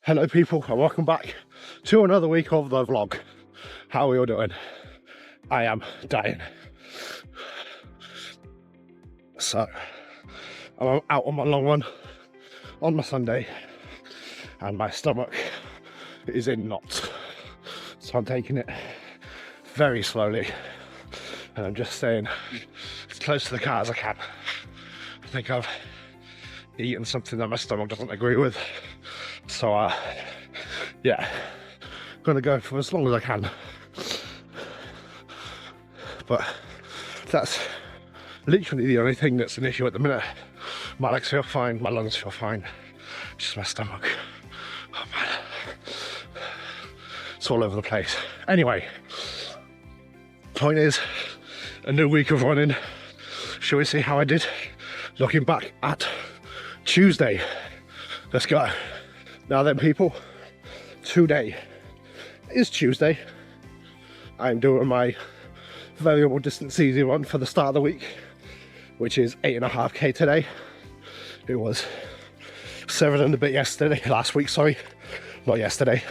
Hello people, and welcome back to another week of the vlog. How are you all doing? I am dying. So, I'm out on my long run on my Sunday and my stomach is in knots. So I'm taking it very slowly and I'm just staying as close to the car as I can. I think I've eaten something that my stomach doesn't agree with. So yeah, gonna go for as long as I can. But that's literally the only thing that's an issue at the minute. My legs feel fine, my lungs feel fine, just my stomach. Oh man, it's all over the place. Anyway, point is, a new week of running. Shall we see how I did? Looking back at Tuesday. Let's go. Now then people, today is Tuesday. I'm doing my variable distance easy run for the start of the week, which is 8.5k today. It was 7 and a bit yesterday, last week, sorry, not yesterday.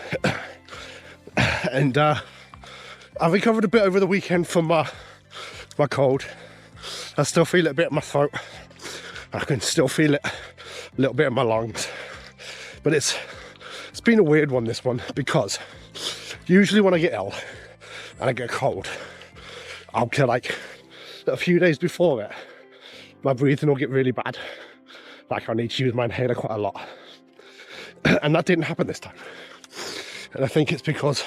And I recovered a bit over the weekend from my cold. I still feel it a bit in my throat. I can still feel it a little bit in my lungs. But it's been a weird one, this one, because usually when I get ill and I get cold, I'll get like a few days before it, my breathing will get really bad. Like I need to use my inhaler quite a lot. And that didn't happen this time. And I think it's because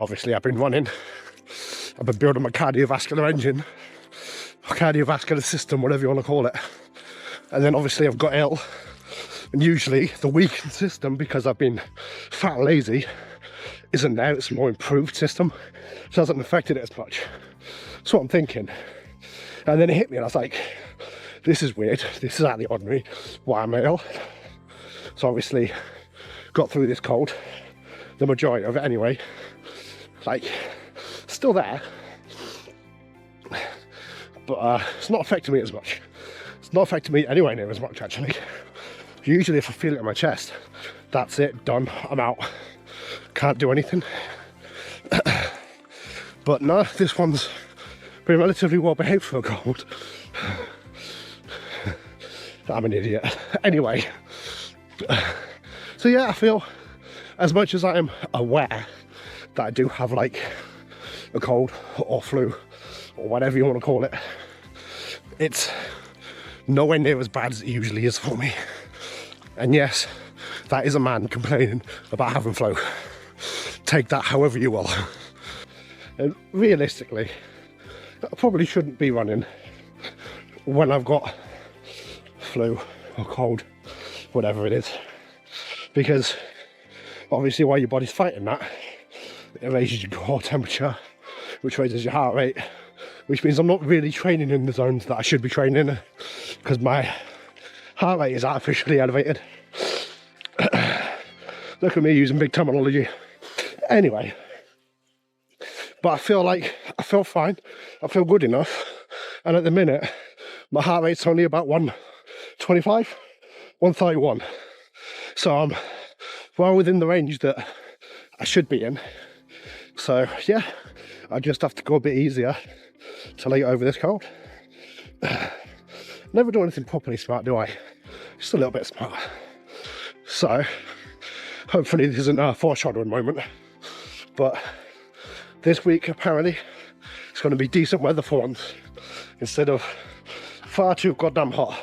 obviously I've been running, I've been building my cardiovascular engine, cardiovascular system, whatever you want to call it. And then obviously I've got ill. And usually the weakened system, because I've been fat and lazy, isn't there. It's a more improved system, so it hasn't affected it as much. That's what I'm thinking. And then it hit me and I was like, this is weird, this is out of the ordinary, why am I ill? So obviously got through this cold, the majority of it anyway, like still there, but it's not affecting me as much. It's not affecting me anywhere near as much actually. Usually if I feel it in my chest, that's it, done, I'm out. Can't do anything. But no, this one's been relatively well behaved for a cold. I'm an idiot. Anyway, so yeah, I feel, as much as I am aware that I do have like a cold or flu or whatever you want to call it, it's nowhere near as bad as it usually is for me. And yes, that is a man complaining about having flu. Take that however you will. And realistically, I probably shouldn't be running when I've got flu or cold, whatever it is. Because obviously while your body's fighting that, it raises your core temperature, which raises your heart rate, which means I'm not really training in the zones that I should be training in, because my heart rate is artificially elevated. Look at me using big terminology. Anyway, but I feel fine, I feel good enough, and at the minute my heart rate's only about 125, 131, so I'm well within the range that I should be in. So yeah, I just have to go a bit easier till I get over this cold. Never do anything properly smart, do I? Just a little bit smart. So hopefully this isn't a foreshadowing moment, but this week apparently it's going to be decent weather for once instead of far too goddamn hot.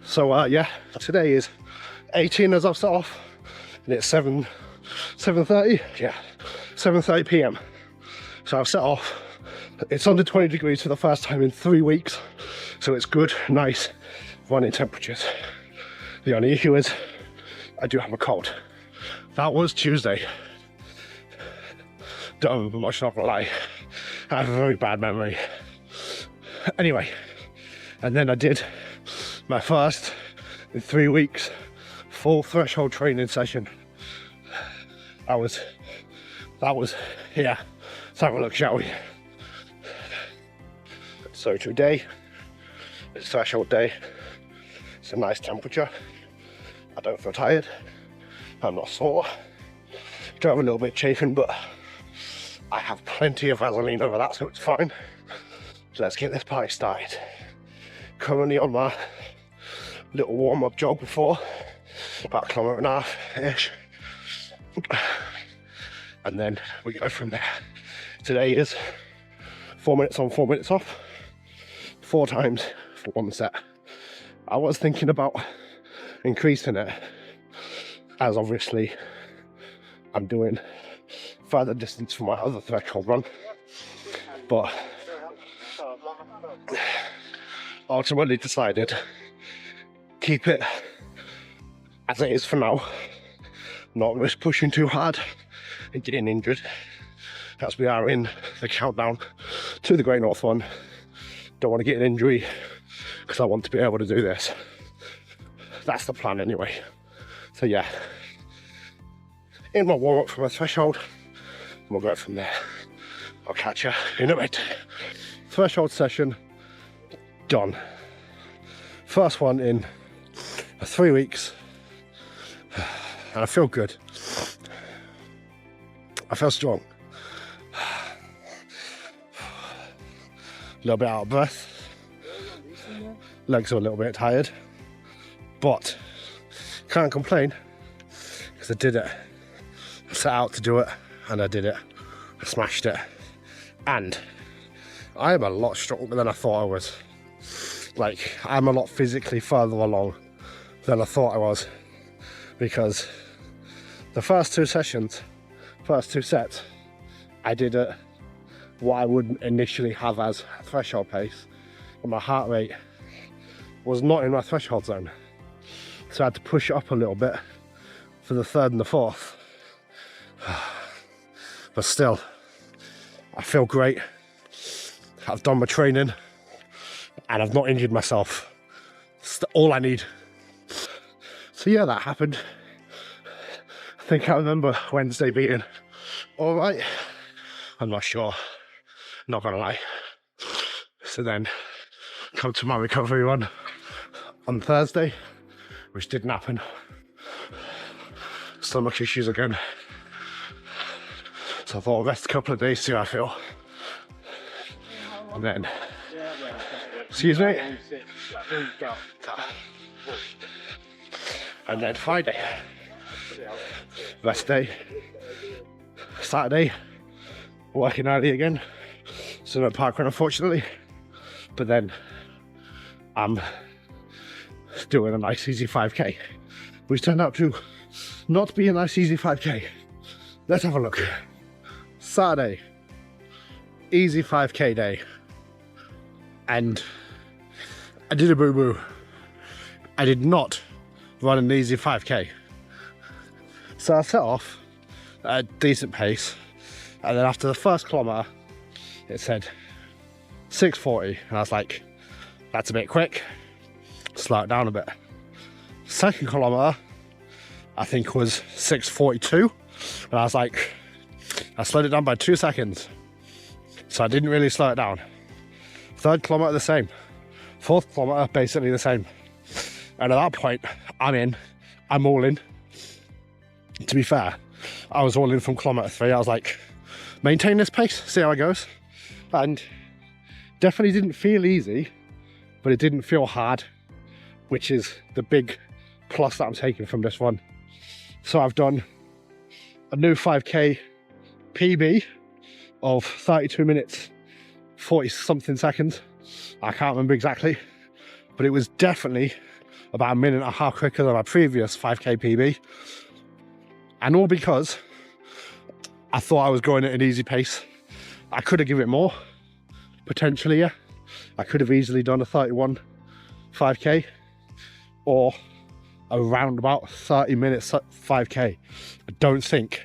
So yeah, today is 18 as I've set off, and it's 7:30, yeah, 7:30 p.m. So I've set off. It's under 20 degrees for the first time in 3 weeks, so it's good, nice running temperatures. The only issue is I do have a cold. That was Tuesday. Don't remember much, not gonna lie. I have a very bad memory. Anyway, and then I did my first in 3 weeks full threshold training session. That was, yeah, let's have a look, shall we? So today, it's threshold day. It's a nice temperature. I don't feel tired. I'm not sore. Do have a little bit chafing, but I have plenty of Vaseline over that, so it's fine. So let's get this party started. Currently on my little warm-up jog before, about 1.5 km-ish. And then we go from there. Today is 4 minutes on, 4 minutes off, 4 times for 1 set. I was thinking about increasing it, as obviously I'm doing further distance from my other threshold run, but ultimately decided keep it as it is for now, not risk pushing too hard and getting injured, as we are in the countdown to the Great North Run. Don't want to get an injury because I want to be able to do this. That's the plan anyway. So yeah, in my warm-up for my threshold, and we'll go from there. I'll catch you in a bit. Threshold session done. First one in 3 weeks, and I feel good. I feel strong. A little bit out of breath. Legs are a little bit tired, but can't complain because I did it. I set out to do it and I did it. I smashed it. And I am a lot stronger than I thought I was. Like, I'm a lot physically further along than I thought I was, because the first 2 sessions, first 2 sets, I did it what I wouldn't initially have as threshold pace, and my heart rate was not in my threshold zone. So I had to push it up a little bit for the 3rd and the 4th. But still, I feel great. I've done my training and I've not injured myself. It's all I need. So yeah, that happened. I think I remember Wednesday being all right. I'm not sure, not gonna lie. So then come to my recovery run on Thursday, which didn't happen. Stomach issues again. So I thought I'll rest a couple of days, see how I feel. And then, excuse me. And then Friday, rest day. Saturday, working early again. So no parkrun, unfortunately. But then I'm doing a nice easy 5k, which turned out to not be a nice easy 5k. Let's have a look. Saturday, easy 5k day, and I did a boo-boo. I did not run an easy 5k. So I set off at a decent pace, and then after the first kilometre it said 6:40, and I was like, that's a bit quick, slow it down a bit. Second kilometre I think was 6:42, and I was like, I slowed it down by 2 seconds, so I didn't really slow it down. Third kilometre the same, fourth kilometre basically the same, and at that point I'm all in. To be fair, I was all in from kilometre 3. I was like, maintain this pace, see how it goes. And definitely didn't feel easy, but it didn't feel hard, which is the big plus that I'm taking from this one. So I've done a new 5k PB of 32 minutes 40 something seconds. I can't remember exactly, but it was definitely about 1.5 minutes quicker than my previous 5k PB. And all because I thought I was going at an easy pace. I could have given it more, potentially, yeah. I could have easily done a 31 5k or around about 30 minutes 5k. I don't think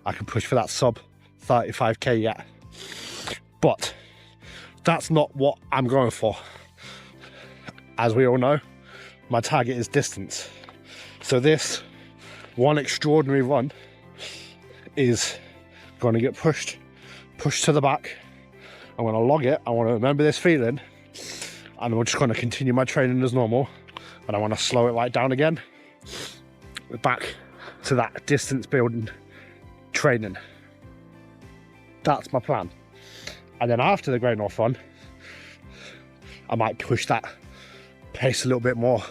I can push for that sub 35k yet, but that's not what I'm going for. As we all know, my target is distance. So this one extraordinary run is going to get pushed to the back. I'm going to log it. I want to remember this feeling, and we're just going to continue my training as normal, and I want to slow it right down again. Back to that distance building training. That's my plan. And then after the Great North Run, I might push that pace a little bit more.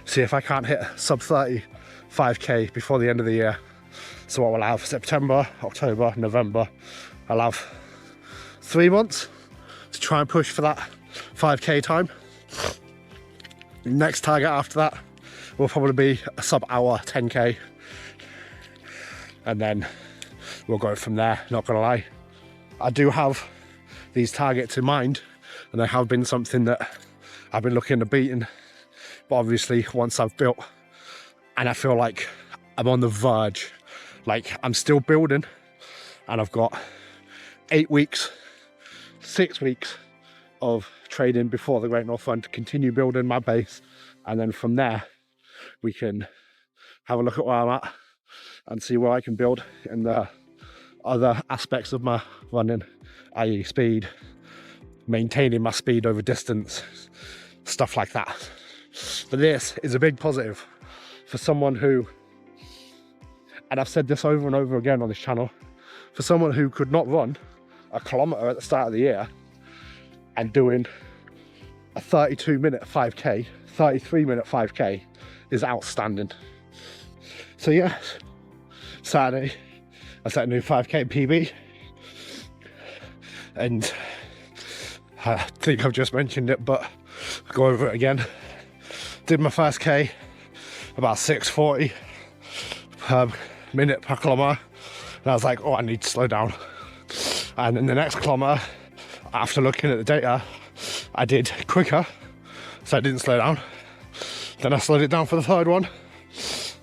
See if I can't hit sub 30 5k before the end of the year. So what we'll have September, October, November. I'll have 3 months to try and push for that 5k time. Next target after that will probably be a sub hour 10k. And then we'll go from there, not gonna lie. I do have these targets in mind, and they have been something that I've been looking to beating. But obviously once I've built, and I feel like I'm on the verge, like I'm still building, and I've got 8 weeks, 6 weeks of training before the Great North Run to continue building my base. And then from there, we can have a look at where I'm at and see where I can build in the other aspects of my running, i.e. speed, maintaining my speed over distance, stuff like that. But this is a big positive for someone who, and I've said this over and over again on this channel, for someone who could not run a kilometre at the start of the year and doing a 32-minute 5k, 33-minute 5k is outstanding. So yeah, Saturday I set a new 5k PB, and I think I've just mentioned it, but I'll go over it again. Did my first K about 6:40 per minute per kilometre, and I was like, oh, I need to slow down. And then the next kilometre, after looking at the data, I did quicker, so I didn't slow down. Then I slowed it down for the third one,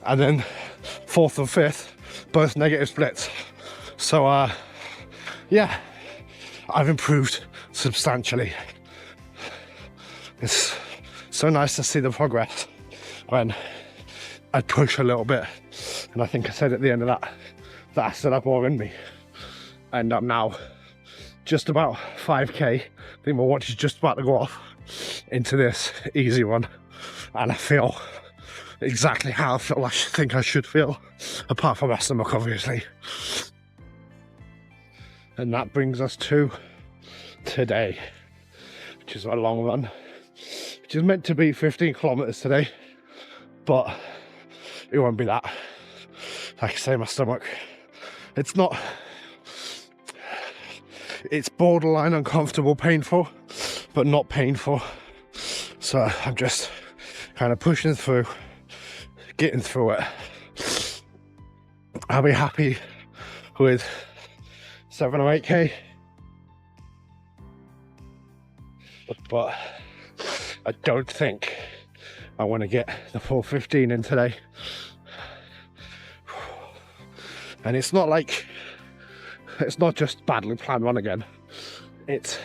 and then fourth and fifth, both negative splits. So yeah, I've improved substantially. It's so nice to see the progress when I push a little bit. And I think I said at the end of that I still have more in me. And I'm now just about 5k. I think my watch is just about to go off into this easy one. And I feel exactly how I feel I think I should feel, apart from my stomach, obviously. And that brings us to today, which is a long run, which is meant to be 15 kilometers today, but it won't be that. Like I say, my stomach, it's not, it's borderline uncomfortable, painful, but not painful. So I'm just kind of pushing through, getting through it. I'll be happy with 7 or 8k, but I don't think I want to get the full 15 in today. And it's not like, it's not just badly planned run again. It's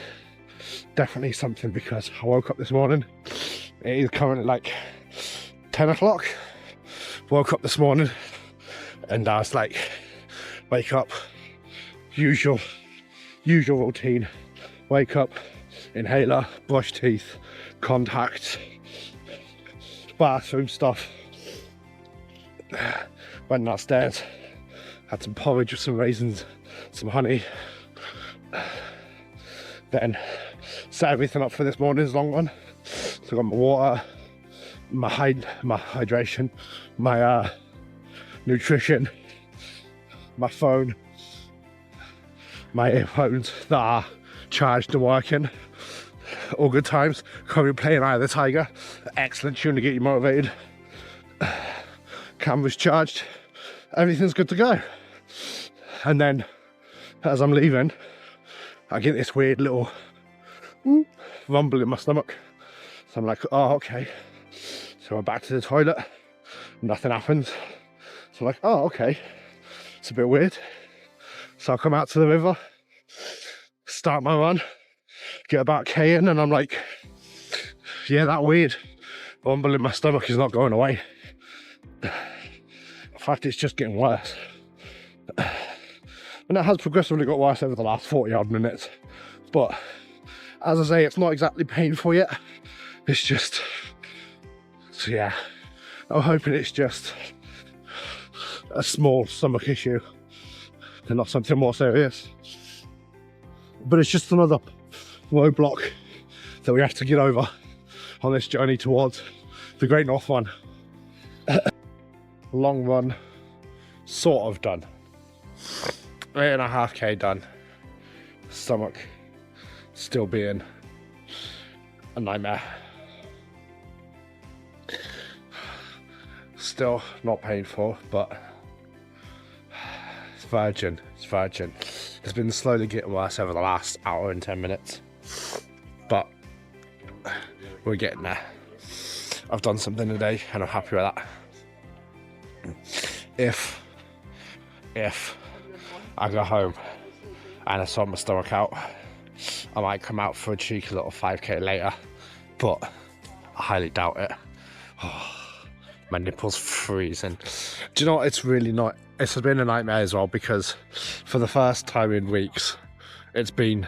definitely something because I woke up this morning, it is currently like 10 o'clock. Woke up this morning and I was like, wake up, usual routine, wake up, inhaler, brush teeth, contact, bathroom stuff. Went downstairs, had some porridge with some raisins, some honey, then set everything up for this morning's long run. So I got my water, my hydration, my nutrition, my phone, my earphones that are charged and working. All good times. Currently playing Eye of the Tiger. Excellent tune to get you motivated. Camera's charged. Everything's good to go. And then as I'm leaving, I get this weird little rumble in my stomach. So I'm like, oh, okay. So I'm back to the toilet. Nothing happens. So I'm like, oh, okay. It's a bit weird. So I come out to the river, start my run, get about K in, and I'm like, yeah, that weird rumble in my stomach is not going away. In fact, it's just getting worse. And it has progressively got worse over the last 40 odd minutes. But as I say, it's not exactly painful yet. It's just, so yeah, I'm hoping it's just a small stomach issue and not something more serious. But it's just another roadblock that we have to get over on this journey towards the Great North Run. Long run, sort of done. 8.5k done. Stomach still being a nightmare. Still not painful, but it's virgin. It's virgin. It's been slowly getting worse over the last hour and 10 minutes, but we're getting there. I've done something today and I'm happy with that. If I go home and I sort my stomach out, I might come out for a cheeky little 5k later, but I highly doubt it. Oh, my nipples freezing. Do you know what? It's really not. It's been a nightmare as well, because for the first time in weeks, it's been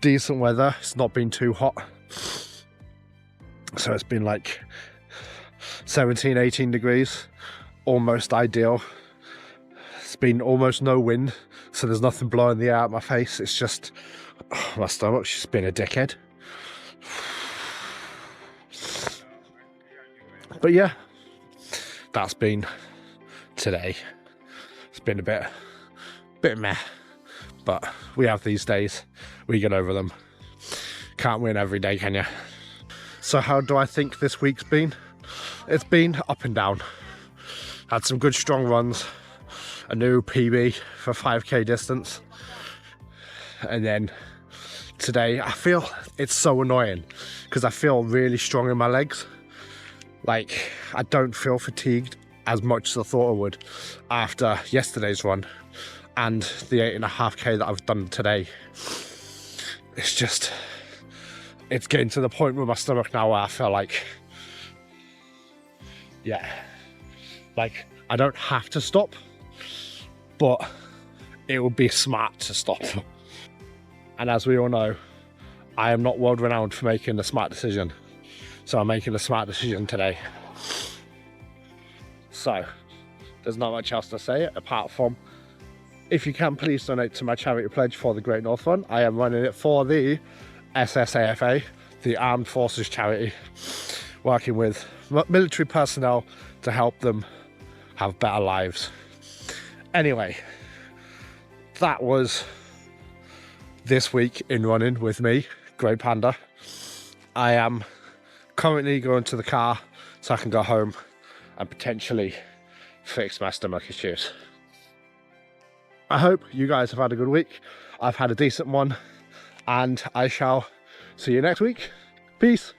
decent weather. It's not been too hot. So it's been like 17, 18 degrees, almost ideal. It's been almost no wind, so there's nothing blowing the air out of my face. It's just, my stomach's just been a dickhead. But yeah, that's been today. It's been a bit meh, but we have these days, we get over them. Can't win every day, can you? So how do I think this week's been? It's been up and down. Had some good strong runs, a new PB for 5k distance, and then today I feel it's so annoying because I feel really strong in my legs. Like, I don't feel fatigued as much as I thought I would after yesterday's run and the 8.5k that I've done today. It's just, it's getting to the point with my stomach now where I feel like, yeah, like I don't have to stop, but it would be smart to stop. And as we all know, I am not world renowned for making a smart decision. So I'm making a smart decision today. So there's not much else to say apart from, if you can, please donate to my charity pledge for the Great North Run. I am running it for the SSAFA, the Armed Forces charity, working with military personnel to help them have better lives. Anyway, that was this week in running with me, Grey Panda. I am currently going to the car so I can go home and potentially fix my stomach issues. I hope you guys have had a good week. I've had a decent one, and I shall see you next week. Peace.